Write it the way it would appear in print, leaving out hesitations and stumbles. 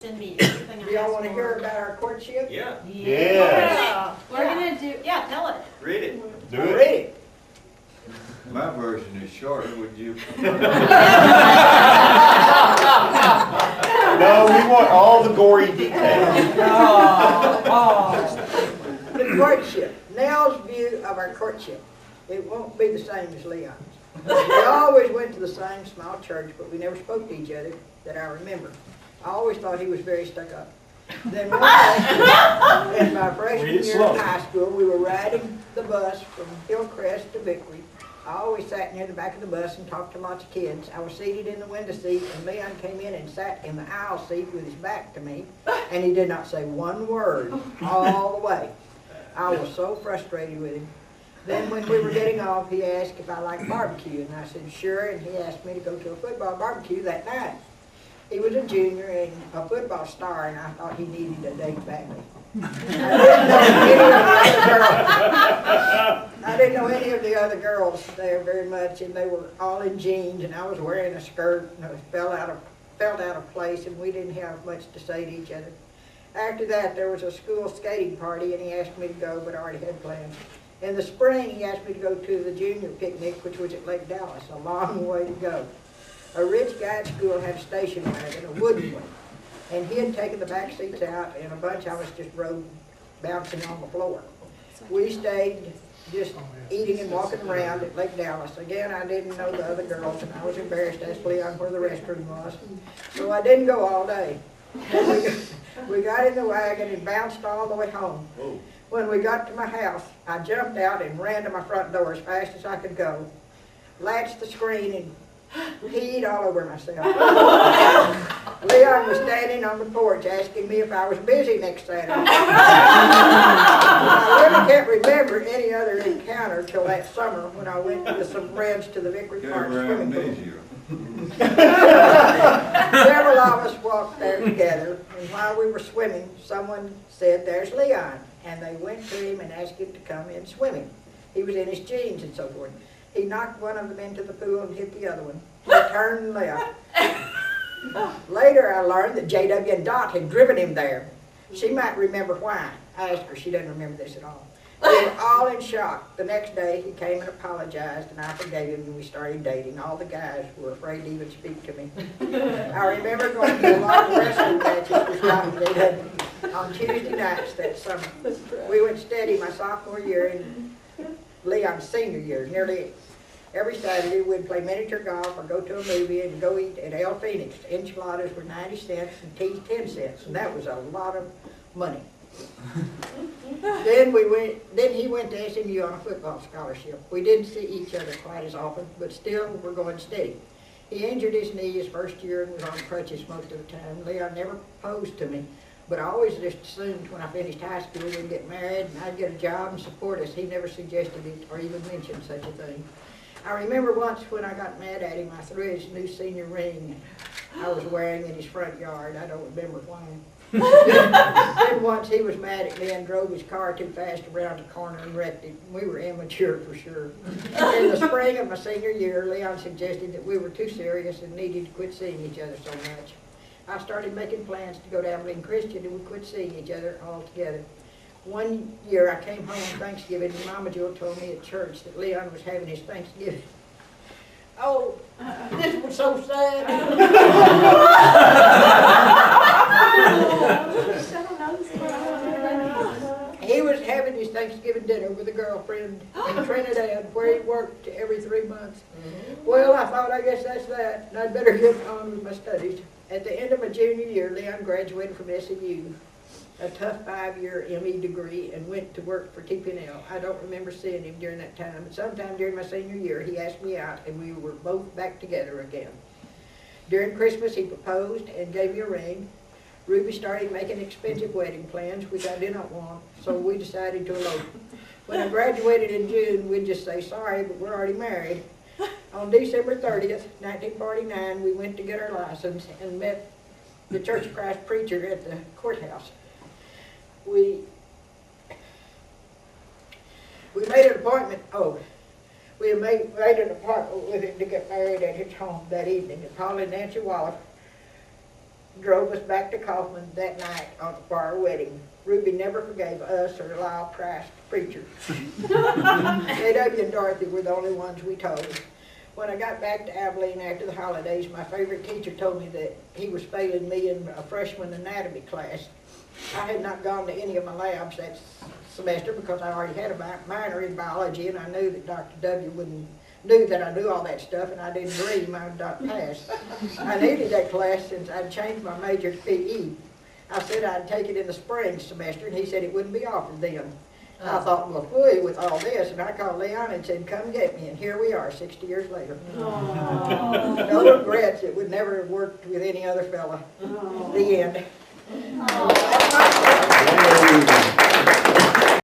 Send me everything I Do y'all asked want to for. hear about our courtship? Yeah, Yes. We're gonna do, yeah, tell it. read it. Do Read it. it. My version is shorter, would you? No, we want all the gory details. The courtship. Nell's view of our courtship. It won't be the same as Leon's. We always went to the same small church, but we never spoke to each other that I remember. I always thought he was very stuck up. Then one day, in my freshman Read it year slow. in high school, we were riding the bus from Hillcrest to Victory. I always sat near the back of the bus and talked to lots of kids. I was seated in the window seat, and Leon came in and sat in the aisle seat with his back to me, and he did not say one word all the way. I was so frustrated with him. Then when we were getting off, he asked if I liked barbecue, and I said sure, and he asked me to go to a football barbecue that night. He was a junior and a football star, and I thought he needed a date badly. I didn't know any of the other girls there very much, and they were all in jeans, and I was wearing a skirt, and I felt out of place, and we didn't have much to say to each other. After that, there was a school skating party, and he asked me to go, but I already had plans. In the spring, he asked me to go to the junior picnic, which was at Lake Dallas, a long way to go. A rich guy at school had a station wagon, a wooden one, and he had taken the back seats out, and a bunch of us just rode bouncing on the floor. We stayed just eating and walking around at Lake Dallas. Again, I didn't know the other girls, and I was embarrassed to ask Leon where the restroom was, so I didn't go all day. We got in the wagon and bounced all the way home. When we got to my house, I jumped out and ran to my front door as fast as I could go, latched the screen, and peed all over myself. Leon was standing on the porch asking me if I was busy next Saturday. I really can't remember any other encounter till that summer when I went with some friends to the Victory Park swimming pool. Several of us walked there together, and while we were swimming, someone said, "There's Leon," and they went to him and asked him to come in swimming. He was in his jeans and so forth. He knocked one of them into the pool and hit the other one. He turned and left. Later, I learned that J.W. and Dot had driven him there. She might remember why. I asked her. She doesn't remember this at all. We were all in shock. The next day, he came and apologized, and I forgave him, and we started dating. All the guys were afraid to even speak to me. I remember going to a lot of wrestling matches with Dot and J.W. on Tuesday nights that summer. We went steady my sophomore year and Leon's senior year. Nearly every Saturday we'd play miniature golf or go to a movie and go eat at El Phoenix. Enchiladas were 90 cents and teas 10 cents, and that was a lot of money. Then he went to SMU on a football scholarship. We didn't see each other quite as often, but still we're going steady. He injured his knee his first year and was on crutches most of the time. Leon never proposed to me, but I always just assumed when I finished high school we'd get married and I'd get a job and support us. He never suggested it or even mentioned such a thing. I remember once when I got mad at him, I threw his new senior ring I was wearing in his front yard. I don't remember why. Then once he was mad at me and drove his car too fast around the corner and wrecked it. We were immature for sure. In the spring of my senior year, Leon suggested that we were too serious and needed to quit seeing each other so much. I started making plans to go to Abilene Christian and we quit seeing each other altogether. One year I came home on Thanksgiving and Mama Jewel told me at church that Leon was having his Thanksgiving. Oh, this was so sad. He was having his Thanksgiving dinner with a girlfriend in Trinidad where he worked every 3 months. Well, I thought, I guess that's that, and I'd better get on with my studies. At the end of my junior year, Leon graduated from SMU, a tough 5-year ME degree, and went to work for TP&L. I don't remember seeing him during that time, but sometime during my senior year, he asked me out, and we were both back together again. During Christmas, he proposed and gave me a ring. Ruby started making expensive wedding plans, which I did not want, so we decided to elope. When I graduated in June, we'd just say, sorry, but we're already married. On December 30th, 1949, we went to get our license and met the Church of Christ preacher at the courthouse. We made an appointment, we made an appointment with him to get married at his home that evening. And Paul and Nancy Wallace drove us back to Kaufman that night for our wedding. Ruby never forgave us or Lyle Price, preacher. J.W. and Dorothy were the only ones we told. When I got back to Abilene after the holidays, my favorite teacher told me that he was failing me in a freshman anatomy class. I had not gone to any of my labs that semester because I already had a minor in biology, and I knew that Dr. W. knew that I knew all that stuff, and I didn't dream I would not pass. I needed that class since I'd changed my major to PE. I said I'd take it in the spring semester, and he said it wouldn't be offered then. I thought, well, boy, with all this, and I called Leon and said, come get me, and here we are 60 years later. No regrets. It would never have worked with any other fella. The end. Yay.